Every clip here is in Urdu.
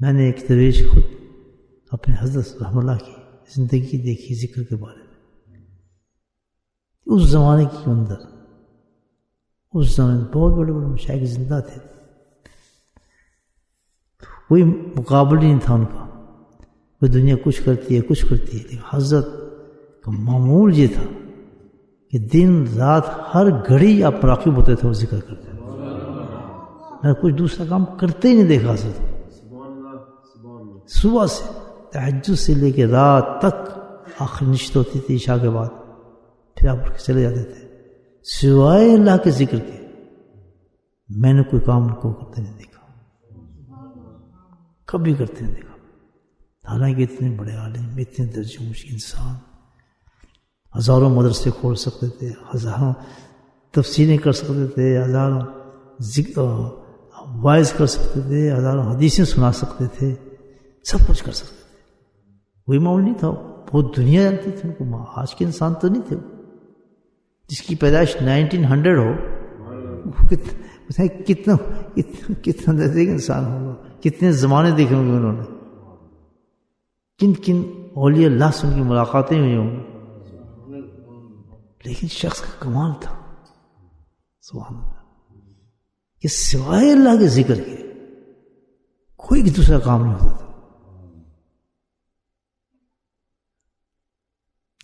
میں نے ایک درویش خود اپنے حضرت رحمۃ اللہ کی زندگی دیکھی ذکر کے بارے میں. اس زمانے کے اندر اس زمانے بہت بڑے بڑے مشائخ زندہ تھے، کوئی مقابلہ نہیں تھا ان کا. وہ دنیا کچھ کرتی ہے کچھ کرتی ہے، لیکن حضرت کا معمول یہ تھا کہ دن رات ہر گھڑی آپ مراقب ہوتے تھے اور ذکر کرتے تھے. میں کچھ دوسرا کام کرتے ہی نہیں دیکھا حضرت. صبح سے تہجد سے لے کے رات تک آخر نشت ہوتی تھی عشاء کے بعد، پھر آپ چلے جاتے تھے. سوائے اللہ کے ذکر کے میں نے کوئی کام کو کرتے نہیں دیکھا، کبھی کرتے نہیں دیکھا. حالانکہ اتنے بڑے عالم، اتنے درجے مشکل انسان، ہزاروں مدرسے کھول سکتے تھے، ہزاروں تفسیریں کر سکتے تھے، ہزاروں وائز کر سکتے تھے، ہزاروں حدیثیں سنا سکتے تھے، سب کچھ کر سکتے تھے. کوئی معاملہ نہیں تھا. بہت دنیا جانتی تھی ان کو. آج کے انسان تو نہیں تھے. جس کی پیدائش 1900 ہو کتنا درجے کا انسان ہوگا، کتنے زمانے دیکھے ہوں گے انہوں نے، کن کن اولیاء اللہ سے ان کی ملاقاتیں ہوئی ہوں گی. لیکن شخص کا کمال تھا سبحان اللہ کہ سوائے اللہ کے ذکر کے کوئی دوسرا کام نہیں ہوتا تھا.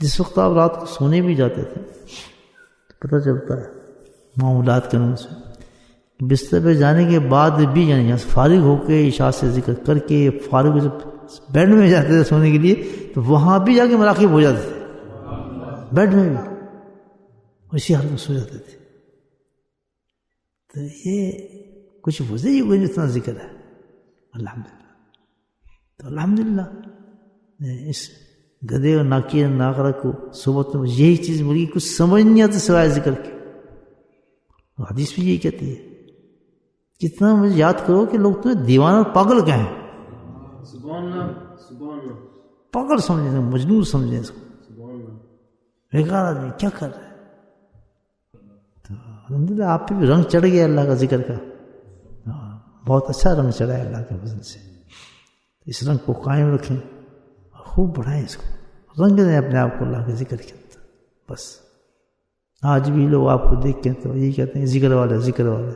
جس وقت آپ رات کو سونے بھی جاتے تھے پتہ چلتا ہے معمولات کے نام سے، بستر پہ جانے کے بعد بھی یعنی یہاں سے فارغ ہو کے عشاء سے ذکر کر کے فارغ ہو جب بیڈ میں جاتے تھے سونے کے لیے تو وہاں بھی جا کے مراقب ہو جاتے تھے، بیڈ میں بھی اسی حال میں سو جاتے تھے. تو یہ کچھ وجہ ہی ہوئی جتنا ذکر ہے الحمدللہ. تو الحمدللہ اس گدھے اور ناکی ناکرہ کو صحبت میں یہی چیز ملی، کچھ سمجھ نہیں آتا سوائے ذکر کے. حدیث بھی یہی کہتی ہے جتنا مجھے یاد کرو کہ لوگ تمہیں دیوانہ اور پاگل کہیں، پاگل سمجھیں، مجنون سمجھیں اس کو، بیکار آدمی کیا کر رہا ہے. تو الحمدللہ آپ پہ بھی رنگ چڑھ گیا اللہ کا ذکر کا. بہت اچھا رنگ چڑھا ہے اللہ کے فضل سے. اس رنگ کو قائم رکھیں اور خوب بڑھائیں، اس کو رنگ دیں اپنے آپ کو اللہ کے ذکر کے اندر. بس آج بھی لوگ آپ کو دیکھ کے تو یہی کہتے ہیں ذکر والے ذکر والے،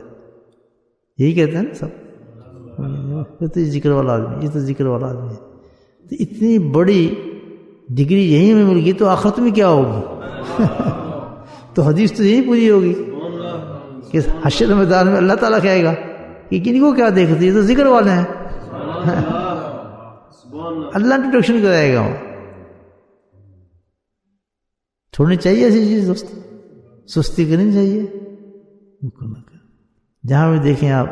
یہی کہتے ہیں نا سب، یہ تو ذکر والا آدمی، یہ تو ذکر والا آدمی ہے. تو اتنی بڑی ڈگری یہیں میں مل گئی تو آخرت میں کیا ہوگی؟ تو حدیث تو یہی پوری ہوگی کہ حشر میدان میں اللہ تعالیٰ کہے گا کہ کن کو کیا دیکھتے یہ تو ذکر والے ہیں. اللہ انٹروڈکشن کرائے گا. چھوڑنی چاہیے ایسی چیز دوست، سستی کرنی چاہیے. جہاں بھی دیکھیں آپ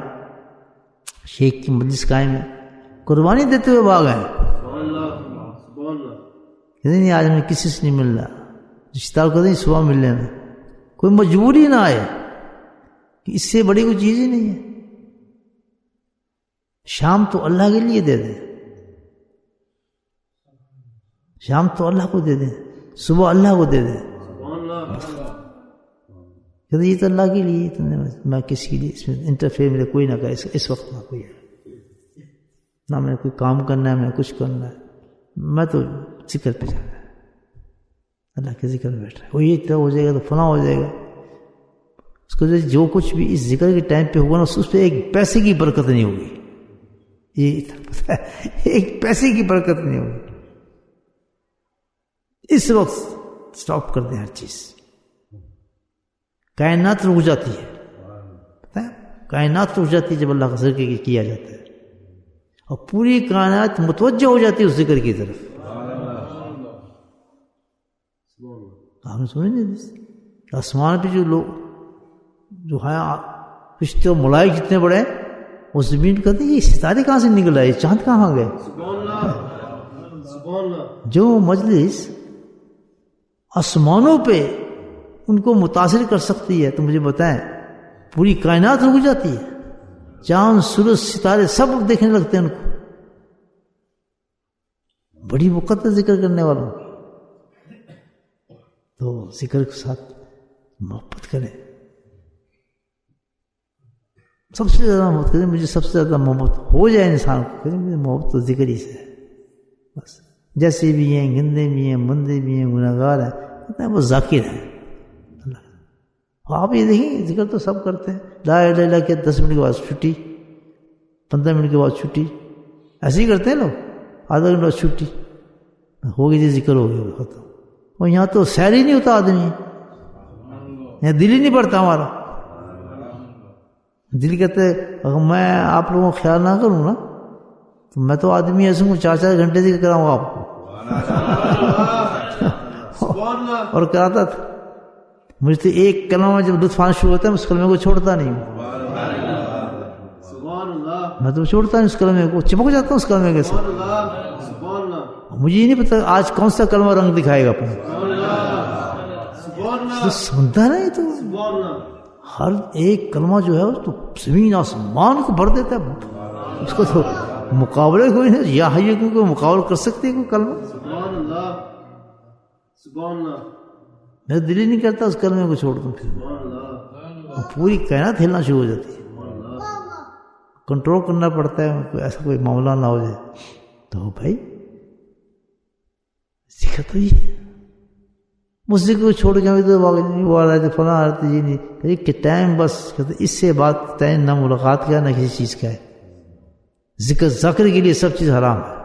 شیخ کی مجلس قائم ہے، قربانی دیتے ہوئے بھاگ ہیں. نہیں آج ہمیں کسی سے نہیں مل رہا، رشتہ دار کو نہیں صبح مل لینا، کوئی مجبوری نہ آئے کہ اس سے بڑی کوئی چیز ہی نہیں ہے. شام تو اللہ کے لیے دے دیں، شام تو اللہ کو دے دیں، صبح اللہ کو دے دیں. کہتے یہ تو اللہ کے لیے، میں کسی کے لیے اس میں انٹرفیئر میرے کوئی نہ کرے اس وقت، نہ کوئی ہے، نہ میں کوئی کام کرنا ہے، میں کچھ کرنا ہے، میں تو ذکر پہ جانا ہے، اللہ کے ذکر میں بیٹھ رہا ہے. وہ یہ ہو جائے گا تو فلاں ہو جائے گا. اس کو جو کچھ بھی اس ذکر کے ٹائم پہ ہوگا نا اس پہ ایک پیسے کی برکت نہیں ہوگی. یہ پتہ ہے ایک پیسے کی برکت نہیں ہوگی. اس وقت سٹاپ کر دیں ہر چیز. کائنات رک جاتی ہے، پتہ ہے کائنات رک جاتی ہے جب اللہ کا ذکر کیا جاتا ہے، اور پوری کائنات متوجہ ہو جاتی ہے اس ذکر کی طرف. آپ نے سنیں نہیں آسمان پہ جو لوگ جو ہے فرشتے اور ملائک جتنے بڑے ہیں، وہ زمین کہتے ہیں یہ ستارے کہاں سے نکل آئے، چاند کہاں گئے. جو مجلس آسمانوں پہ ان کو متاثر کر سکتی ہے تو مجھے بتائیں پوری کائنات رک جاتی ہے. چاند سورج ستارے سب دیکھنے لگتے ہیں ان کو. بڑی مقدس ذکر کرنے والوں تو ذکر کے ساتھ محبت کریں. سب سے زیادہ محبت کریں، مجھے سب سے زیادہ محبت ہو جائے انسان کو، کریں مجھے محبت تو ذکر ہی سے ہے بس. جیسے بھی ہیں، گندے بھی ہیں، مندے بھی ہیں، گناہگار ہیں، کہتے ہیں وہ ذاکر ہیں اللہ. آپ یہ دیکھیں ذکر تو سب کرتے ہیں، لا الہ الا اللہ کے 10 منٹ کے بعد چھٹی، 15 منٹ کے بعد چھٹی، ایسے ہی کرتے ہیں لوگ. آدھا گھنٹہ چھٹی ہوگی جی، ذکر ہو گیا ختم. اور یہاں تو سیر ہی نہیں ہوتا آدمی، یہاں دل ہی نہیں پڑتا ہمارا. دل کہتے اگر میں آپ لوگوں کا خیال نہ کروں نا تو میں تو آدمی ایسے ہوں 4 گھنٹے ذکر کراؤں گا آپ کو. اور کراتا تھا. مجھے تو ایک کلمہ میں جب لطف آنا شروع ہوتا ہے اس کلمے کو چھوڑتا نہیں ہوں. میں تو چھوڑتا نہیں اس کلمے کو، چپک جاتا ہوں اس کلمے کے ساتھ. مجھے یہ نہیں پتا آج کون سا کلمہ رنگ دکھائے گا اپنا. سنتا نہیں تو ہر ایک کلمہ جو ہے تو زمین آسمان کو بھر دیتا ہے. اس کو تو مقابلے کوئی نہیں، یا ہے کیونکہ مقابلہ کر سکتے کوئی کلمہ. میرا دل ہی نہیں کرتا اس کلمے کو چھوڑ دوں، پھر پوری کائنات ہلنا شروع ہو جاتی ہے. کنٹرول کرنا پڑتا ہے ایسا کوئی معاملہ نہ ہو جائے. تو بھائی ذکر تو یہ اس ذکر کو چھوڑ کے وہ آ رہے تھے فلاں آ رہے جی نہیں کہ ٹائم بس اس سے بات طے نہ ملاقات کا نہ کسی چیز کا ہے. ذکر کے لیے سب چیز حرام ہے.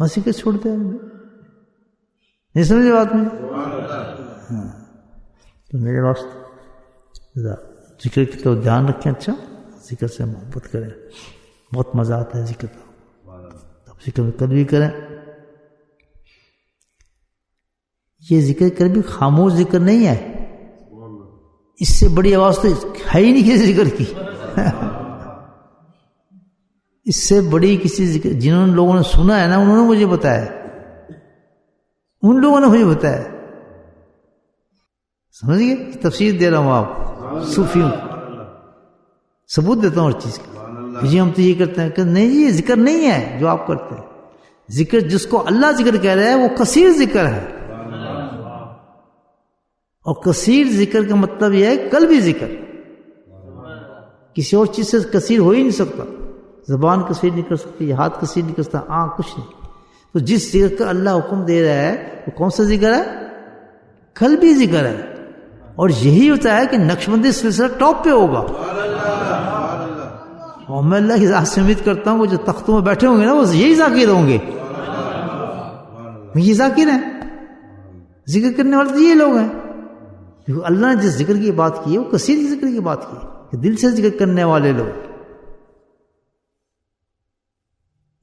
بس ذکر چھوڑتے ہیں نہیں سمجھے بات میں. ہاں تو میرے واسطے ذکر کی تو دھیان رکھیں. اچھا ذکر سے محبت کریں، بہت مزہ آتا ہے ذکر کا. ذکر کر بھی کریں. یہ ذکر کر بھی خاموش ذکر نہیں ہے، اس سے بڑی آواز تو ہے ہی نہیں کسی ذکر کی. اس سے بڑی کسی ذکر جنہوں نے لوگوں نے سنا ہے نا انہوں نے مجھے بتایا، ان لوگوں نے مجھے بتایا. سمجھ گئے؟ تفسیر دے رہا ہوں آپ صوفیوں ثبوت دیتا ہوں ہر چیز کا. جی ہم تو یہ کرتے ہیں کہ نہیں جی یہ ذکر نہیں ہے جو آپ کرتے ہیں. ذکر جس کو اللہ ذکر کہہ رہا ہے وہ کثیر ذکر ہے. اور کثیر ذکر کا مطلب یہ ہے قلبی ذکر. کسی اور چیز سے کثیر ہو ہی نہیں سکتا. زبان کثیر نہیں کر سکتی، ہاتھ کثیر نہیں کر سکتا، آنکھ کچھ نہیں. تو جس ذکر کا اللہ حکم دے رہا ہے وہ کون سا ذکر ہے؟ قلبی ذکر ہے. اور یہی ہوتا ہے کہ نقشبندی سلسلہ ٹاپ پہ ہوگا. اور میں اللہ کی ذات سے امید کرتا ہوں وہ جو تختوں میں بیٹھے ہوں گے نا وہ یہی ذاکر ہوں گے. یہ ذاکر ہیں، ذکر کرنے والے تو یہ لوگ ہیں. اللہ نے جس ذکر کی بات کی ہے وہ کثیر ذکر کی بات کی کہ دل سے ذکر کرنے والے لوگ.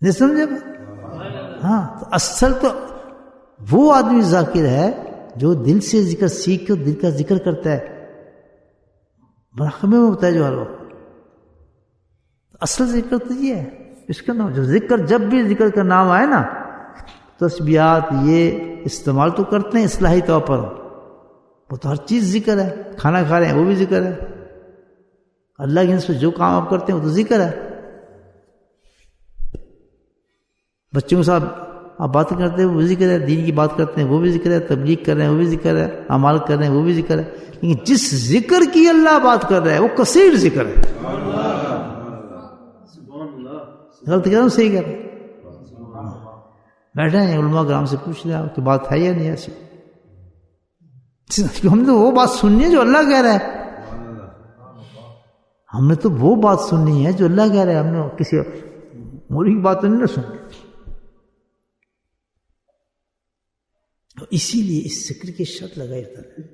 نہیں سمجھے؟ ہاں تو اصل تو وہ آدمی ذاکر ہے جو دل سے ذکر سیکھ کے دل کا ذکر کرتا ہے. مراقبے میں ہوتا ہے جو ہر وقت. اصل ذکر تو یہ ہے. اس کا نام جو ذکر جب بھی ذکر کا نام آئے نا تسبیحات یہ استعمال تو کرتے ہیں اصلاحی طور پر. وہ تو ہر چیز ذکر ہے. کھانا کھا رہے ہیں وہ بھی ذکر ہے. اللہ کی نسبت جو کام آپ کرتے ہیں وہ تو ذکر ہے. بچوں کے ساتھ آپ باتیں کرتے ہیں وہ بھی ذکر ہے. دین کی بات کرتے ہیں وہ بھی ذکر ہے. تبلیغ کر رہے ہیں وہ بھی ذکر ہے. اعمال کر رہے ہیں وہ بھی ذکر ہے. لیکن جس ذکر کی اللہ بات کر رہا ہے وہ کثیر ذکر ہے. غلط کہہ رہا ہوں صحیح کہہ رہا ہوں؟ بیٹھے ہیں علماء کرام سے پوچھ رہے ہیں کہ بات ہے یا نہیں ایسی. ہم نے تو وہ بات سننی ہے جو اللہ کہہ رہا ہے. ہم نے تو وہ بات سننی ہے جو اللہ کہہ رہا ہے. ہم نے کسی موری کی بات تو نہیں نہ سننی. تو اسی لیے اس ذکر کی شرط لگائی جاتا ہے.